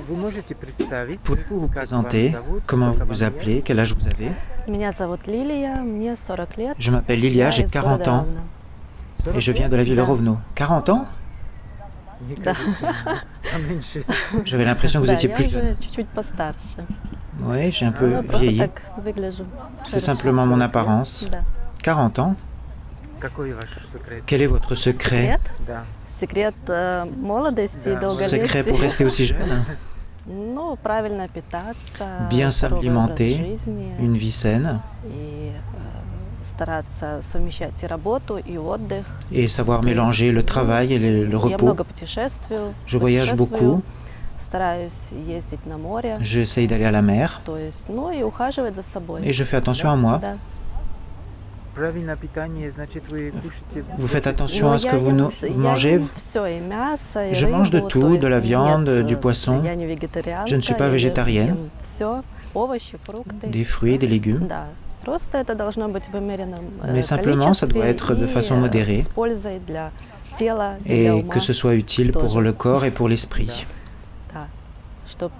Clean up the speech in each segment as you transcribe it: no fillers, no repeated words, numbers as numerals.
Pouvez-vous vous présenter? Comment vous vous appelez? Quel âge vous avez? Меня зовут Лилия, мне 40 лет. Je m'appelle Lilia, Я j'ai из 40 города ans Ровно. et je viens de la ville de Да. Rovno. 40 ans? Да. J'avais l'impression que vous Да, étiez я plus jeune. уже чуть-чуть постарше. Oui, j'ai un peu Ну, просто vieilli. так выгляжу. C'est Хорошо. simplement mon apparence. Да. 40 ans? Quel est votre secret? Секрет молодости и Secret pour долголетия. rester aussi jeune? Ну, правильно питаться, Bien здоровый образ s'alimenter, жизни une vie saine и стараться совмещать и работу, и отдых. et savoir mélanger le travail et le Я repos. много путешествую. Je voyage beaucoup, Стараюсь ездить на море. j'essaye d'aller à la mer То есть, ну и ухаживать за собой. et je fais attention à moi. Да. Vous faites attention Ну, à ce я que vous ем no- вс- vous я mangez? ем всё, и мясо, и Je mange de рыбу, tout, то есть de la viande, нет, du poisson. я не вегетарианка, Je ne suis pas я végétarienne. ем всё, овощи, фрукты. Des fruits, des légumes. Да. Просто это должно быть в умеренном Mais simplement, ça doit être de façon modérée с пользой для тела, для et ума. que ce soit utile pour le corps et pour l'esprit. Да. Чтоб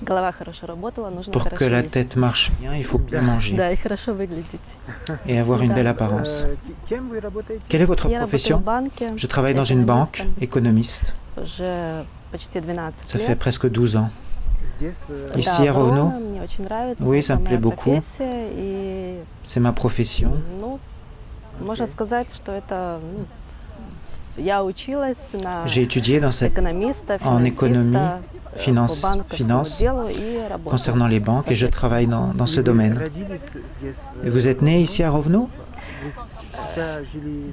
голова хорошо работала, нужно Pour хорошо que la есть. tête marche bien, il faut bien manger Да, и хорошо выглядеть. et avoir une Да. belle apparence. Quelle est votre Я работаю в profession? банке. Je travaille dans une banque, экономистом économiste. Уже почти 12 Ça лет. fait presque 12 ans. Ici Да, à Rovno? Ровно, мне очень нравится. Oui, ça это me plaît моя beaucoup. профессия, и, C'est ma profession. ну, можно сказать, что это, я училась на J'ai étudié dans cette экономиста, en économie, финансиста, по банковскому finance, делу и работала. concernant les banques et je travaille dans ce domaine. Et vous êtes né ici à Rovno?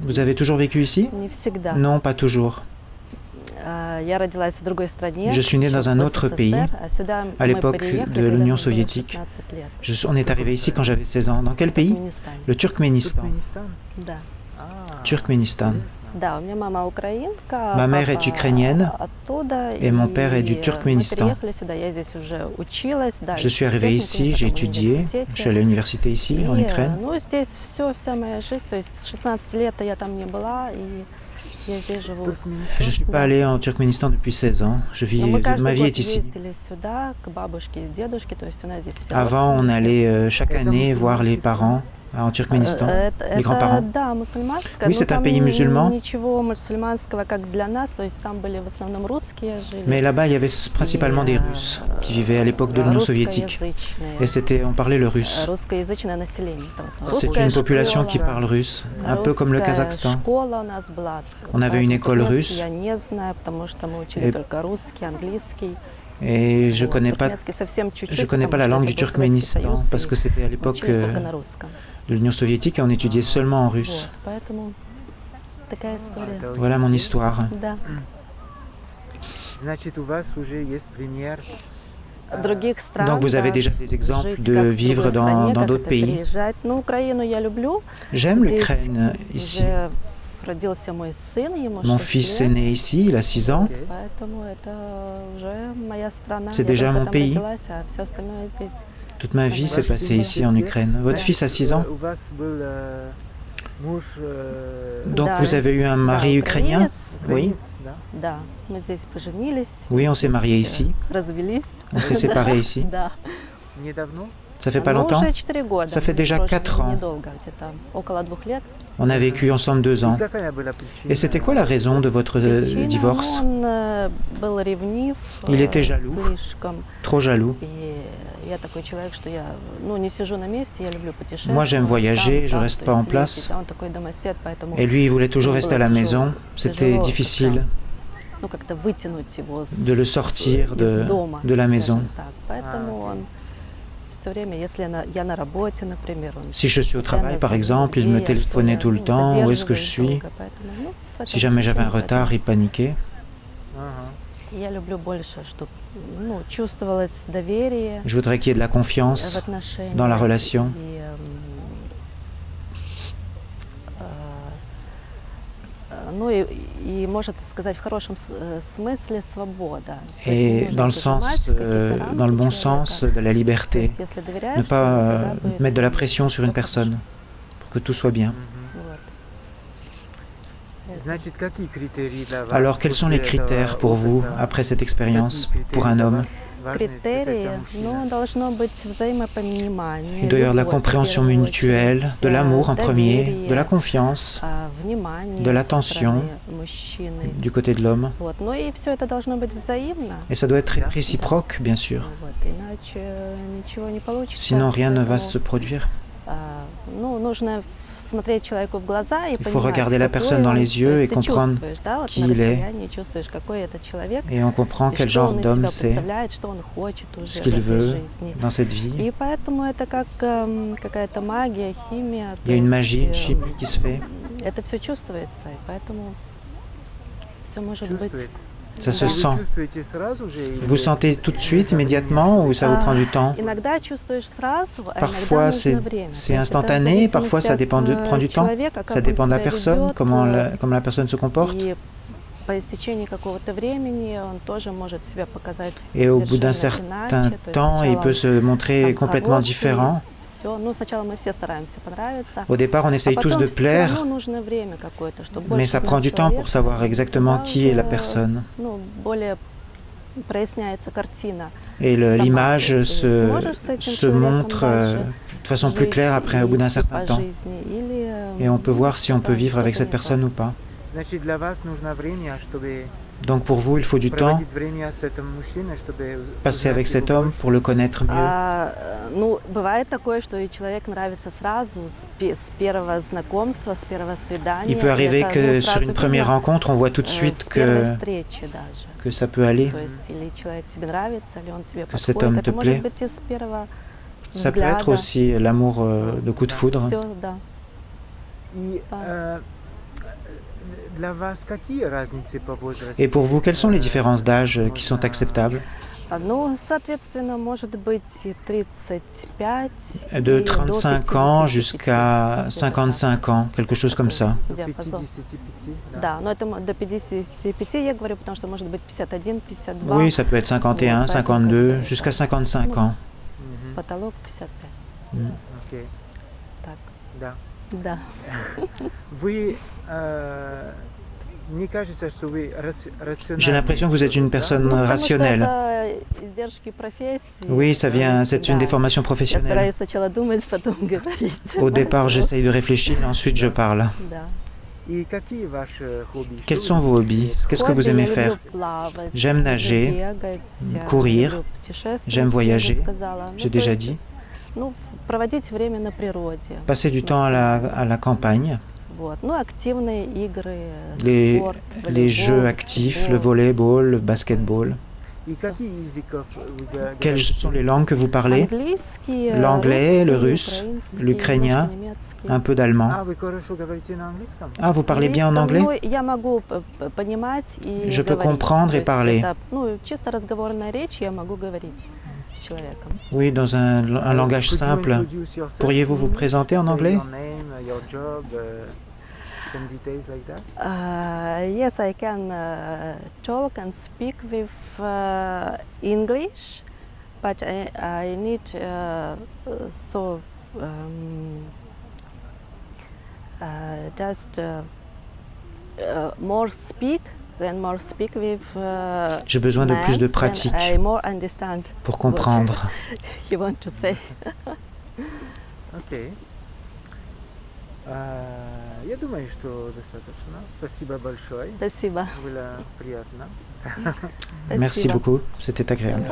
Vous avez toujours vécu ici? Не всегда. Non, pas toujours. Я родилась в другой стране. Je suis née dans un в autre СССР, pays, а сюда à мы l'époque переехали, de когда l'Union мне было soviétique. 16 лет. On est arrivé ici quand j'avais 16 ans. Dans quel pays? Туркменистане. Le Turkménistan. Да. Turkménistan. Да, у меня мама украинка, Ma mère папа est ukrainienne оттуда, et mon père est du мы Turkménistan. переехали сюда, я здесь уже училась, да, Je suis arrivé ici, j'ai étudié, je suis allé à l'université ici, en Ukraine. Ну, здесь вся моя жизнь, то есть с 16 лет я там не была, и я здесь живу. Je ne suis pas allé en Turkménistan depuis 16 ans. Но мы каждый Ma vie год est ici. ездили сюда, к бабушке и дедушке, то есть у нас здесь все Avant, on allait chaque année voir les parents en Turkménistan, les grands-parents. Да, мусульманское. Oui, но c'est un там pays musulman. Ничего мусульманского, как для нас, то есть там были в основном русские жили. Mais là-bas, il y avait principalement des Russes qui vivaient à l'époque de l'Union soviétique. Et on parlait le russe. Русскоязычное население. C'est une population qui parle russe, un peu comme le Kazakhstan. Школа у нас была. On avait une école russe. Я не знаю, потому что мы учили только русский, английский. Et je connais pas la langue du Turkménistan parce que c'était à l'époque de l'Union soviétique et on étudiait seulement en russe. Voilà mon histoire. Да. Donc vous avez déjà des exemples de vivre dans d'autres pays. J'aime l'Ukraine ici. Mon fils est né ici, il a 6 ans. C'est déjà mon pays. Toute ma vie s'est passée ici en Ukraine. Votre fils a 6 ans. Donc vous avez eu un mari ukrainien? Oui. Oui, on s'est mariés ici. On s'est séparés ici. Ça fait pas longtemps? Ça fait déjà 4 ans. On a vécu ensemble 2 ans. Et c'était quoi la raison de votre divorce? Il était jaloux, trop jaloux. Moi, j'aime voyager, je reste pas en place. Et lui, il voulait toujours rester à la maison. C'était difficile de le sortir de la maison. Si je suis au travail, par exemple, il me téléphonait tout le temps, où est-ce que je suis. Si jamais j'avais un retard, il paniquait. Je voudrais qu'il y ait de la confiance dans la relation. Et dans le bon sens de la liberté, ne pas mettre de la pression sur une personne pour que tout soit bien. Alors, quels sont les critères pour vous, après cette expérience, pour un homme? Критерии, ну, должно быть взаимопонимание, Il doit y avoir de la любовь, в compréhension первую mutuelle, очередь, de l'amour en premier, доверие, de la confiance, внимание de со l'attention стороны мужчины. du côté de l'homme. Вот. Ну и все это должно быть взаимно. Et ça doit être réciproque, bien sûr. Вот. Иначе ничего не получится. Sinon, rien ne va Поэтому, se produire. ну, нужно смотреть человеку в глаза и Il faut понимать, regarder la какой personne dans он. les То yeux et есть ты comprendre чувствуешь, да, вот qui на il est. расстоянии чувствуешь, какой это человек, Et on comprend и quel что genre он из d'homme себя c'est, представляет, что он хочет уже ce в qu'il этой veut жизни. dans cette vie. И поэтому это как какая-то магия, химия. Il y a une magie, une chimie qui se fait. Это все чувствуется, и поэтому все может быть. Ça se sent. Vous sentez tout de suite, immédiatement, ou ça vous prend du temps? Иногда чувствуешь сразу, а Parfois иногда нужно время. c'est instantané, parfois ça prend du temps. Ça dépend de la personne, comment la personne se comporte. И по истечении какого-то времени он тоже может себя показать Et au bout d'un совершенно certain иначе. То есть temps, il сначала peut se montrer там complètement хороший, différent. всё. Ну, сначала мы все стараемся понравиться. Au départ, on А essaye tous потом de всё plaire, равно нужно время какое-то, чтобы mais больше ça prend знать du temps pour человека. savoir exactement Тогда qui est la уже, personne. ну, более проясняется картина. Et Сама. То l'image есть ты se, сможешь с этим se человеком montre дальше de façon plus жить claire après, au bout d'un и certain по temps. жизни, или Et on peut voir si on peut там vivre avec что-то cette не personne так. ou pas. Donc pour vous, il faut du temps passer avec cet homme pour le connaître mieux. Ну, бывает такое, что и человек нравится сразу, с первого знакомства, с первого свидания. Il peut и arriver это, que ну, sur сразу une première видно, rencontre, on voit tout de suite с первой que встречи даже. ça peut aller, То есть или человек тебе нравится, или он тебе que cet подходит. homme Это te может plaît. быть и с первого Ça peut être взгляда. aussi l'amour de coup de foudre. Всё, да. Et pour vous, quelles sont les différences d'âge qui sont acceptables? Ну, соответственно, может быть и 35. De и до 35 ans 55, jusqu'à где-то 55 ans, quelque chose comme ça. диапазон. Да, но это до 55 я говорю, потому что может быть 51, 52. Oui, ça peut être 51, 52, jusqu'à 55 ans. Потолок 55. Так. Да. J'ai l'impression que vous êtes une personne Ну, потому что rationnelle. это издержки профессии. Oui, ça vient, c'est une Да. déformation Я professionnelle. стараюсь сначала думать, потом говорить. Au départ, j'essaye de réfléchir, ensuite je parle. Да. Quels sont vos hobbies? Qu'est-ce que vous Хобби, aimez я faire? люблю плавать, J'aime люблю nager, бегать, courir, люблю путешествовать, j'aime я уже voyager, сказала. Ну, j'ai то déjà есть, dit. ну, проводить время на природе. Passer du temps à la campagne, Вот. Ну, активные игры, les, спорт, les jeux волейбол, actifs, le футбол. volleyball, le basketball. Quelles sont les langues que vous parlez? Английский, L'anglais, le русский, russe, украинский, l'ukrainien, немножко немецкий. un peu d'allemand. Ah, vous parlez bien en anglais? Ну, я могу понимать и Je peux говорить. comprendre То et есть parler. это, ну, чисто разговорная речь, я могу говорить с человеком. Oui, dans un langage simple. Pourriez-vous vous présenter en anglais? Yes, I can talk and speak with English, but I need just more speak with. J'ai besoin de plus de men, pratique then I more understand pour comprendre. what you want to say. Окей. Я думаю, что достаточно. Спасибо большое. Спасибо. Было приятно. Merci Спасибо. beaucoup, c'était agréable.